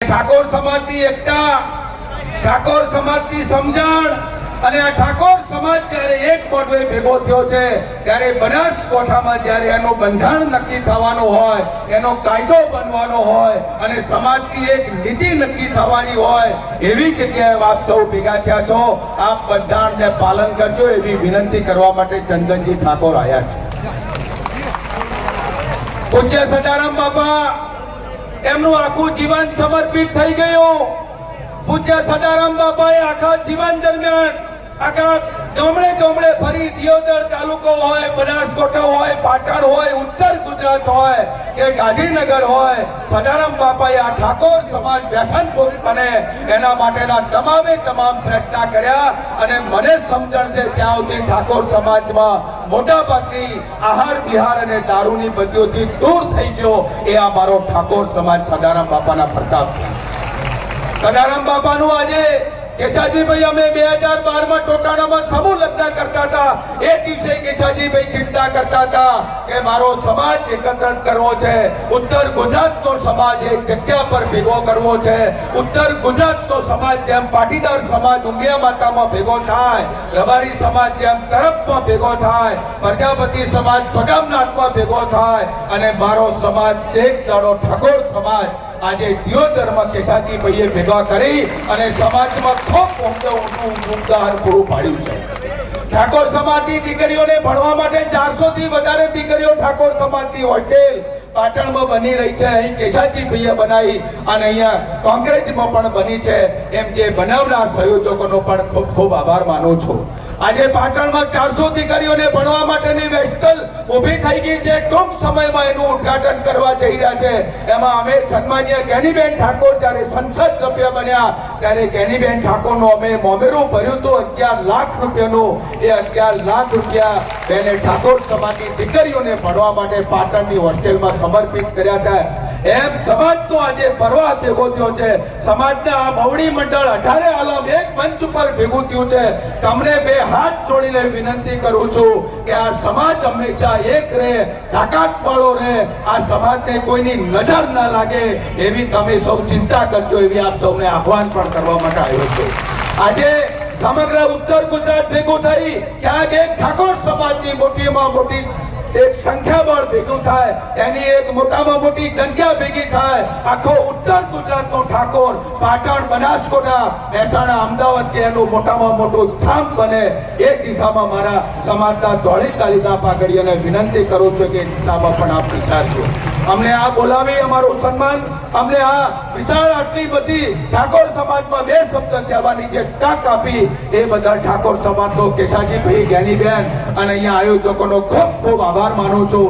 ઠાકોર સમાજની એકતા, ઠાકોર સમાજની સમજણ અને આ ઠાકોર સમાજ જ્યારે એક મોઢે ભેગો થયો છે ત્યારે બનાસકાંઠામાં જ્યારે એનું બંધારણ નક્કી થવાનું હોય, એનો કાયદો બનવાનો હોય અને સમાજની એક નીતિ નક્કી થવાની હોય, એવી જગ્યાએ આપ સૌ ભેગા થયા છો. આપ બંધારણને પાલન કરજો એવી વિનંતી કરવા માટે ચંદનજી ઠાકોર આવ્યા છે. પૂજ્ય સદારામ બાપા એમનું આખું જીવન સમર્પિત થઈ ગયું. પૂજ્ય સદારામ બાપાએ આખા જીવન દરમિયાન આખા ગામડે ફરી દિયોદર તાલુકો હોય, બનાસકાંઠા હોય, પાટણ હોય, ઉત્તર ગુજરાત હોય કે ગાંધીનગર હોય, સદારામ બાપાએ આ ઠાકોર સમાજ વ્યસનમુક્ત બને એના માટેના તમામ પ્રયત્ન કર્યા. અને મને સમજણ છે ત્યાં સુધી ઠાકોર સમાજમાં મોટા ભાગની આહાર વિહાર અને દારૂની બધીઓથી દૂર થઈ ગયો. એ આ મારો ઠાકોર સમાજ સદારામ બાપાના પ્રતાપ. સદારામ બાપાનું આજે કેશાજીભાઈ અમે 2012માં ટોટાણામાં સમૂહ લગ્ન કરતા હતા. એ દિવસે કેશાજીભાઈ ચિંતા કરતા હતા કે મારો સમાજ એકત્ર કરવો છે, ઉત્તર ગુજરાતનો સમાજ એક જગ્યા પર ભેગો કરવો છે, ઉત્તર ગુજરાતનો સમાજ જેમ પાટીદાર સમાજ ઉમિયા માતામાં ભેગો થાય, રબારી સમાજ જેમ તરફમાં ભેગો થાય, પ્રજાપતિ સમાજ પગામનાથમાં ભેગો થાય અને મારો સમાજ એક દાડો ઠાકોર સમાજ આજે દિયોદરમાં કેશાજીભાઈએ ભેગા કરી અને સમાજમાં ખૂબ ઊંડું ઉદાહરણ પૂરું પાડ્યું છે. ઠાકોર સમાજની દીકરીઓને ભણવા માટે 400 થી વધારે દીકરીઓ ઠાકોર સમાજની હોસ્ટેલ પાટણમાં બની રહી છે. અહીં કેશાજીભાઈએ બનાવી અને અહીંયા કોંગ્રેસમાં પણ બની છે. એમ જે બનાવનાર સંયોજકોનો પણ ખૂબ ખૂબ આભાર માનું છું. આજે પાટણમાં 400 દીકરીઓને ભણવા માટેની હોસ્ટેલ ઊભી થઈ ગઈ છે. ટૂંક સમયમાં એનું ઉદ્ઘાટન કરવા જઈ રહ્યા છે. એમાં અમે સન્માનીય જ્ઞાનીબેન ઠાકોર જ્યારે સંસદ સભ્ય બન્યા ત્યારે જ્ઞાનીબેન ઠાકોરનું અમે મોમેરું ભર્યું હતું 11 લાખ રૂપિયાનું. એ 11 લાખ રૂપિયા બેને ઠાકોર સમાજની દીકરીઓને ભણવા માટે પાટણની હોસ્ટેલમાં સમર્પિત કર્યા હતા. એમ સમાજનો આજે પરવા ભેગો થયો છે. સમાજના આ બવડી મંડળ 18 આલમ એક મંચ ઉપર ભેગું થયું છે. તમને બે હાથ જોડીને વિનંતી કરું છું કે આ સમાજ હંમેશા એક રહે, તાકાત વાળો રહે, આ સમાજને કોઈની નજર ના લાગે એવી તમે સૌ ચિંતા કરજો, એવી આપ સૌને આહવાન પણ કરવા માટે આવ્યો છું. આજે સમગ્ર ઉત્તર ગુજરાત ભેગું થઈ ક્યાંક એક ઠાકોર સમાજની મોટીમાં મોટી એક સંખ્યાબળ ભેગું થાય, તેની એક મોટામાં મોટી સંખ્યા ભેગી થાય, આખો ઉત્તર ગુજરાતનો ઠાકોર પાટણ, બનાસકાંઠા, મહેસાણા, અમદાવાદ કે એનું મોટામાં મોટું ધામ બને એ દિશામાં મારા સમાજના ધોળી તાલીના પાઘડીઓને વિનંતી કરું છું કે દિશામાં પણ આપ વિચારજો. અમને આ બોલાવી અમારું સન્માન, અમને આ વિશાળ આટલી બધી ઠાકોર સમાજમાં બે શબ્દ કહેવાની જે તક આપી એ બધા ઠાકોર સમાજનો કેશાજીભાઈ, જ્ઞાનીબેન અને અહીંયા આયોજકોનો ખૂબ ખૂબ આભાર માનું છું.